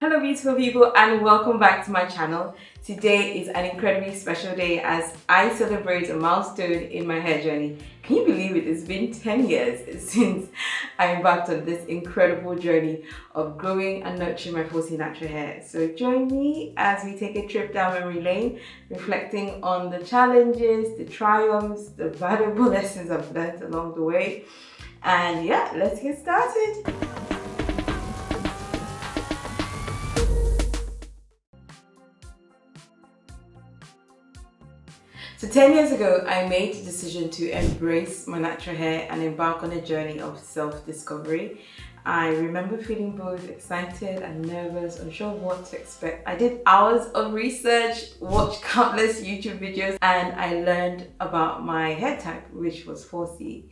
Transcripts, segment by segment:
Hello beautiful people and welcome back to my channel. Today is an incredibly special day as I celebrate a milestone in my hair journey. Can you believe it? It's been 10 years since I embarked on this incredible journey of growing and nurturing my 4C natural hair. So join me as we take a trip down memory lane, reflecting on the challenges, the triumphs, the valuable lessons I've learned along the way. And yeah, let's get started. So 10 years ago, I made the decision to embrace my natural hair and embark on a journey of self-discovery. I remember feeling both excited and nervous, unsure of what to expect. I did hours of research, watched countless YouTube videos, and I learned about my hair type, which was 4C.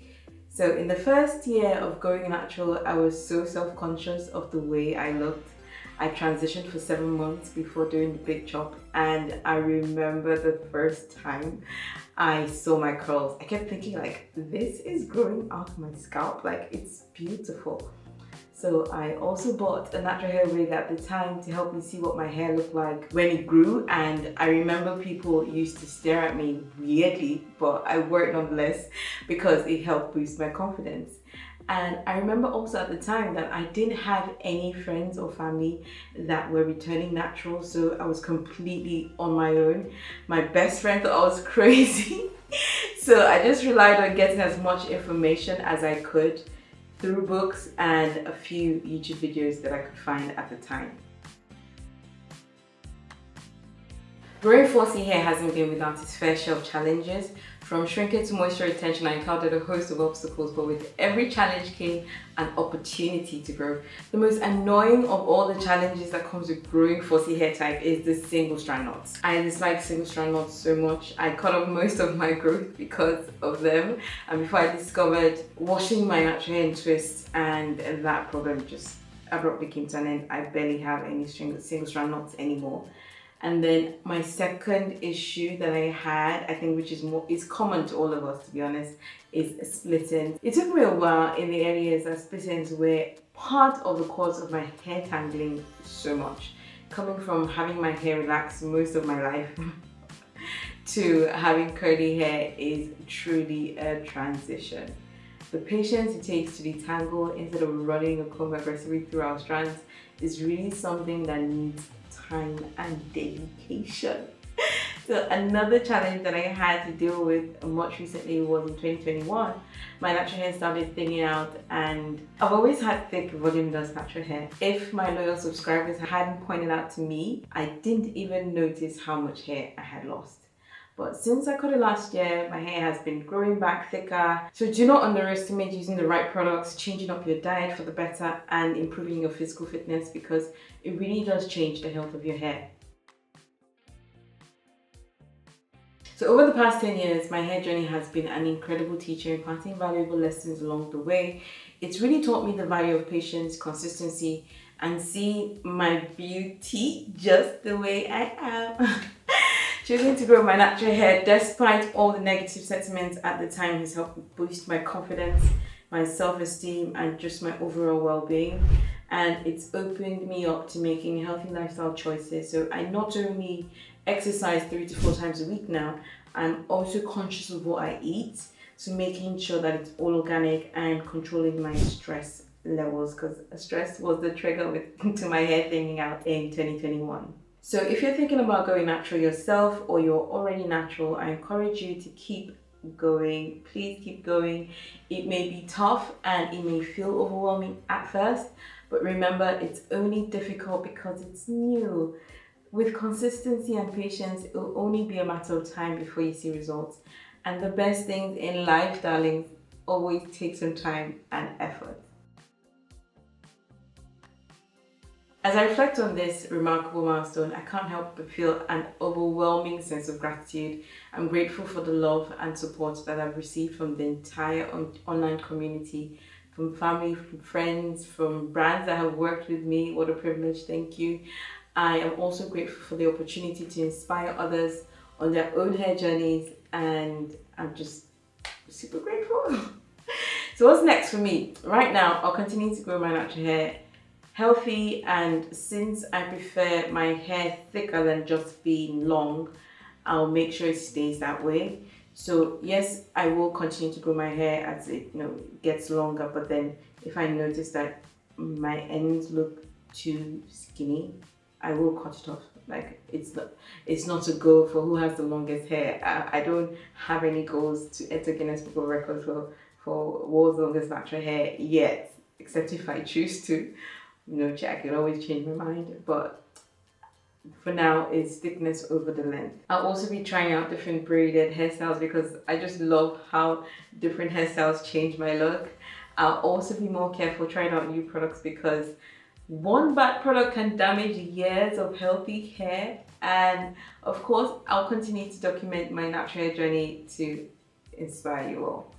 So in the first year of going natural, I was so self-conscious of the way I looked. I transitioned for 7 months before doing the big chop, and I remember the first time I saw my curls. I kept thinking like, this is growing out of my scalp, like it's beautiful. So I also bought a natural hair wig at the time to help me see what my hair looked like when it grew, and I remember people used to stare at me weirdly, but I wore it nonetheless because it helped boost my confidence. And I remember also at the time that I didn't have any friends or family that were returning natural, so I was completely on my own. My best friend thought I was crazy. So I just relied on getting as much information as I could through books and a few YouTube videos that I could find at the time. Growing 4C hair hasn't been without its fair share of challenges. From shrinkage to moisture retention, I encountered a host of obstacles, but with every challenge came an opportunity to grow. The most annoying of all the challenges that comes with growing 4C hair type is the single strand knots. I dislike single strand knots so much. I cut off most of my growth because of them, and before I discovered washing my natural hair in twists, and that problem just abruptly came to an end. I barely have any single strand knots anymore. And then my second issue that I had, I think which is common to all of us to be honest, is splitting. It took me a while in the early years that splittings were part of the cause of my hair tangling so much. Coming from having my hair relaxed most of my life to having curly hair is truly a transition. The patience it takes to detangle instead of running a comb aggressively through our strands is really something that needs time and dedication. So another challenge that I had to deal with much recently was in 2021. My natural hair started thinning out, and I've always had thick voluminous natural hair. If my loyal subscribers hadn't pointed out to me, I didn't even notice how much hair I had lost. But since I cut it last year, my hair has been growing back thicker. So do not underestimate using the right products, changing up your diet for the better, and improving your physical fitness, because it really does change the health of your hair. So over the past 10 years, my hair journey has been an incredible teacher, imparting valuable lessons along the way. It's really taught me the value of patience, consistency, and seeing my beauty just the way I am. Choosing to grow my natural hair despite all the negative sentiments at the time has helped boost my confidence, my self-esteem, and just my overall well-being. And it's opened me up to making healthy lifestyle choices. So I not only exercise 3 to 4 times a week now, I'm also conscious of what I eat. So making sure that it's all organic and controlling my stress levels, because stress was the trigger to my hair thinning out in 2021. So if you're thinking about going natural yourself or you're already natural, I encourage you to keep going. Please keep going. It may be tough and it may feel overwhelming at first, but remember, it's only difficult because it's new. With consistency and patience, it will only be a matter of time before you see results. And the best things in life, darlings, always take some time and effort. As I reflect on this remarkable milestone, I can't help but feel an overwhelming sense of gratitude. I'm grateful for the love and support that I've received from the entire online community, from family, from friends, from brands that have worked with me. What a privilege, thank you. I am also grateful for the opportunity to inspire others on their own hair journeys, and I'm just super grateful. So what's next for me? Right now, I'll continue to grow my natural hair healthy, and since I prefer my hair thicker than just being long, I'll make sure it stays that way. So yes, I will continue to grow my hair as it gets longer, but then if I notice that my ends look too skinny, I will cut it off. Like it's not a goal for who has the longest hair. I don't have any goals to enter Guinness Book of Records for world's longest natural hair yet, except if I choose to. I can always change my mind, but for now it's thickness over the length. I'll also be trying out different braided hairstyles because I just love how different hairstyles change my look. I'll also be more careful trying out new products because one bad product can damage years of healthy hair. And of course, I'll continue to document my natural hair journey to inspire you all.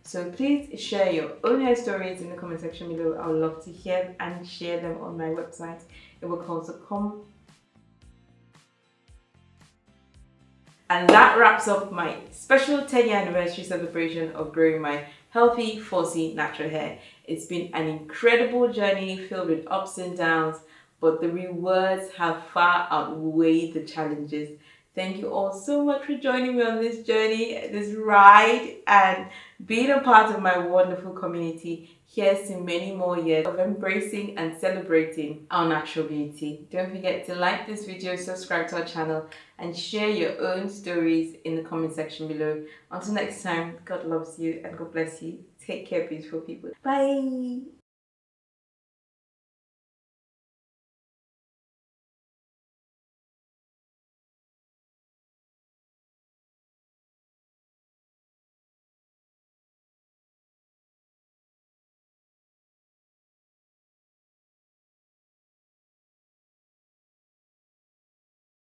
So please share your own hair stories in the comment section below. I would love to hear and share them on my website, Igbocurls.com. And that wraps up my special 10-year anniversary celebration of growing my healthy, fussy, natural hair. It's been an incredible journey filled with ups and downs, but the rewards have far outweighed the challenges. Thank you all so much for joining me on this journey, this ride, and being a part of my wonderful community. Here's to many more years of embracing and celebrating our natural beauty. Don't forget to like this video, subscribe to our channel, and share your own stories in the comment section below. Until next time, God loves you and God bless you. Take care, beautiful people. Bye.